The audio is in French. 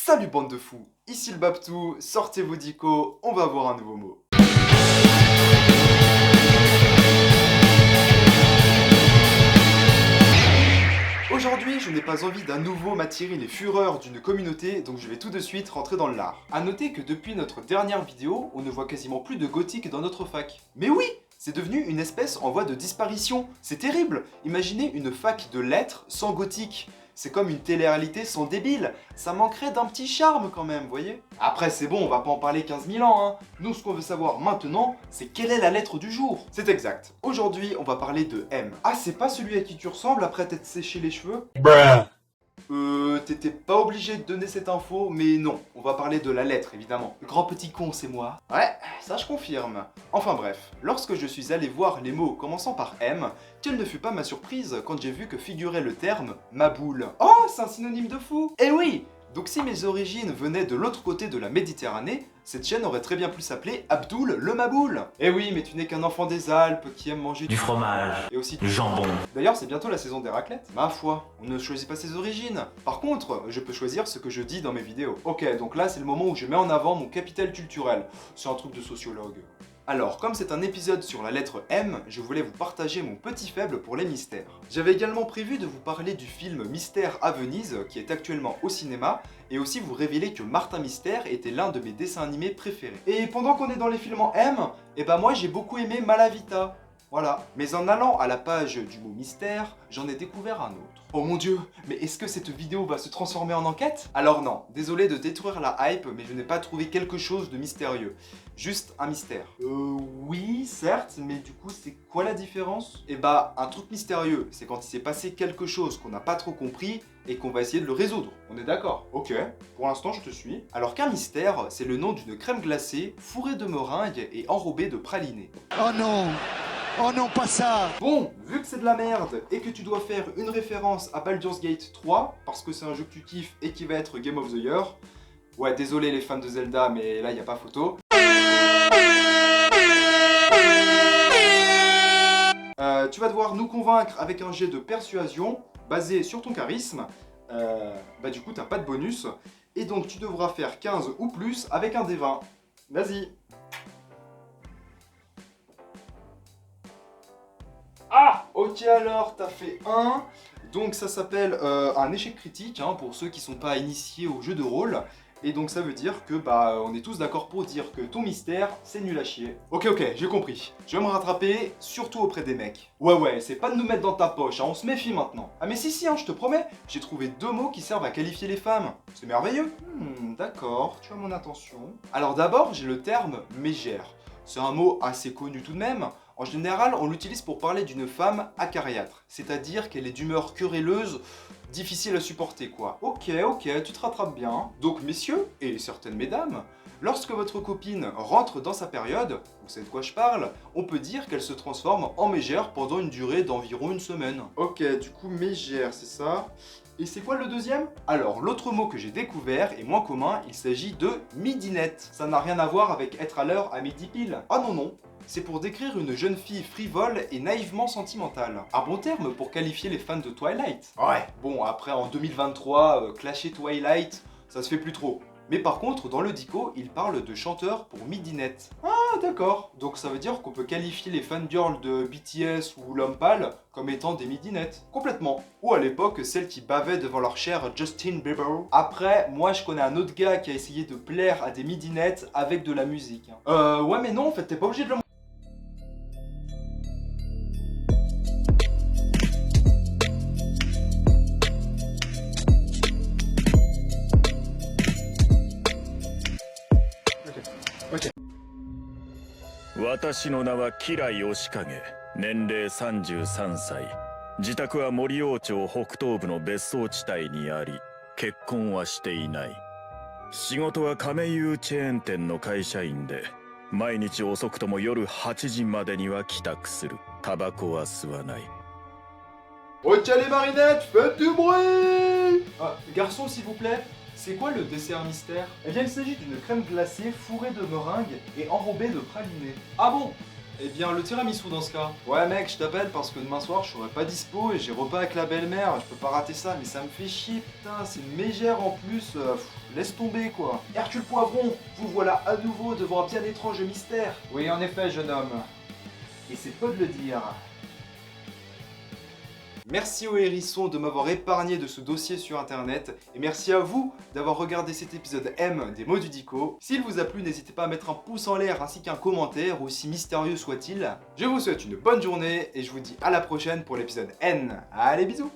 Salut bande de fous, ici le Babtou, sortez vos dicos, on va voir un nouveau mot. Aujourd'hui, je n'ai pas envie d'un nouveau m'attirer les fureurs d'une communauté, donc je vais tout de suite rentrer dans l'art. A noter que depuis notre dernière vidéo, on ne voit quasiment plus de gothique dans notre fac. Mais oui, c'est devenu une espèce en voie de disparition, c'est terrible. Imaginez une fac de lettres sans gothique. C'est comme une télé-réalité sans débile, ça manquerait d'un petit charme quand même, voyez. Après c'est bon, on va pas en parler 15 000 ans, hein. Nous ce qu'on veut savoir maintenant, c'est quelle est la lettre du jour. C'est exact. Aujourd'hui, on va parler de M. Ah, c'est pas celui à qui tu ressembles après t'être séché les cheveux? T'étais pas obligé de donner cette info, mais non, on va parler de la lettre, évidemment. Le grand petit con, c'est moi. Ouais, ça je confirme. Enfin bref, lorsque je suis allé voir les mots commençant par M, quelle ne fut pas ma surprise quand j'ai vu que figurait le terme « maboule ». Oh, c'est un synonyme de fou. Eh oui. Donc si mes origines venaient de l'autre côté de la Méditerranée, cette chaîne aurait très bien pu s'appeler Abdoul le Maboul. Eh oui, mais tu n'es qu'un enfant des Alpes qui aime manger du fromage et aussi du jambon. D'ailleurs, c'est bientôt la saison des raclettes. Ma foi, on ne choisit pas ses origines. Par contre, je peux choisir ce que je dis dans mes vidéos. Ok, donc là c'est le moment où je mets en avant mon capital culturel. C'est un truc de sociologue. Alors, comme c'est un épisode sur la lettre M, je voulais vous partager mon petit faible pour les mystères. J'avais également prévu de vous parler du film Mystère à Venise, qui est actuellement au cinéma, et aussi vous révéler que Martin Mystère était l'un de mes dessins animés préférés. Et pendant qu'on est dans les films en M, moi j'ai beaucoup aimé Malavita. Voilà. Mais en allant à la page du mot mystère, j'en ai découvert un autre. Oh mon dieu, mais est-ce que cette vidéo va se transformer en enquête? Alors non, désolé de détruire la hype, mais je n'ai pas trouvé quelque chose de mystérieux. Juste un mystère. Oui, certes, mais du coup, c'est quoi la différence? Un truc mystérieux, c'est quand il s'est passé quelque chose qu'on n'a pas trop compris et qu'on va essayer de le résoudre. On est d'accord? Ok, pour l'instant, je te suis. Alors qu'un mystère, c'est le nom d'une crème glacée, fourrée de meringue et enrobée de praliné. Oh non! Oh non, pas ça! Bon, vu que c'est de la merde et que tu dois faire une référence à Baldur's Gate 3, parce que c'est un jeu que tu kiffes et qui va être Game of the Year, ouais, désolé les fans de Zelda, mais là, y a pas photo. Tu vas devoir nous convaincre avec un jet de persuasion basé sur ton charisme. Du coup, t'as pas de bonus. Et donc, tu devras faire 15 ou plus avec un D20. Vas-y. Ah, ok alors, t'as fait 1. Donc ça s'appelle un échec critique, hein, pour ceux qui sont pas initiés au jeu de rôle. Et donc ça veut dire que on est tous d'accord pour dire que ton mystère, c'est nul à chier. Ok, j'ai compris. Je vais me rattraper, surtout auprès des mecs. Ouais, c'est pas de nous mettre dans ta poche, hein, on se méfie maintenant. Ah mais si, hein, je te promets, j'ai trouvé 2 mots qui servent à qualifier les femmes. C'est merveilleux. D'accord, tu as mon attention. Alors d'abord, j'ai le terme mégère. C'est un mot assez connu tout de même. En général, on l'utilise pour parler d'une femme acariâtre, c'est-à-dire qu'elle est d'humeur querelleuse, difficile à supporter quoi. Ok, tu te rattrapes bien. Donc messieurs, et certaines mesdames, lorsque votre copine rentre dans sa période, vous savez de quoi je parle, on peut dire qu'elle se transforme en mégère pendant une durée d'environ une semaine. Ok, du coup mégère, c'est ça. Et c'est quoi le deuxième? Alors, l'autre mot que j'ai découvert est moins commun, il s'agit de midinette. Ça n'a rien à voir avec être à l'heure à midi pile. Ah non. C'est pour décrire une jeune fille frivole et naïvement sentimentale. Un bon terme pour qualifier les fans de Twilight. Ouais, bon, après en 2023, clasher Twilight, ça se fait plus trop. Mais par contre, dans le dico, il parle de chanteur pour midinette. Ah, d'accord. Donc ça veut dire qu'on peut qualifier les fangirls de BTS ou L'Homme Pâle comme étant des midinettes. Complètement. Ou à l'époque, celles qui bavaient devant leur cher Justin Bieber. Après, moi je connais un autre gars qui a essayé de plaire à des midinettes avec de la musique. Ouais mais non, en fait, t'es pas obligé de le... Ok. 私の名は吉良義景、年齢33歳、自宅は森王町北東部の別荘地帯にあり、結婚はしていない。仕事は亀有チェーン店の会社員で、毎日遅くとも夜8時までには帰宅する。タバコは吸わない。Ok les marinettes, faites du bruit! Garçon s'il vous plaît, c'est quoi le dessert mystère? Eh bien il s'agit d'une crème glacée fourrée de meringue et enrobée de praliné. Ah bon? Eh bien le tiramisu dans ce cas. Ouais mec, je t'appelle parce que demain soir je serai pas dispo et j'ai repas avec la belle-mère, je peux pas rater ça, mais ça me fait chier putain, c'est une mégère en plus. laisse tomber quoi. Hercule Poivron, vous voilà à nouveau devant un bien étrange mystère. Oui, en effet, jeune homme. Et c'est peu de le dire. Merci au hérisson de m'avoir épargné de ce dossier sur internet, et merci à vous d'avoir regardé cet épisode M des mots du Dico. S'il vous a plu, n'hésitez pas à mettre un pouce en l'air ainsi qu'un commentaire, aussi mystérieux soit-il. Je vous souhaite une bonne journée, et je vous dis à la prochaine pour l'épisode N. Allez, bisous!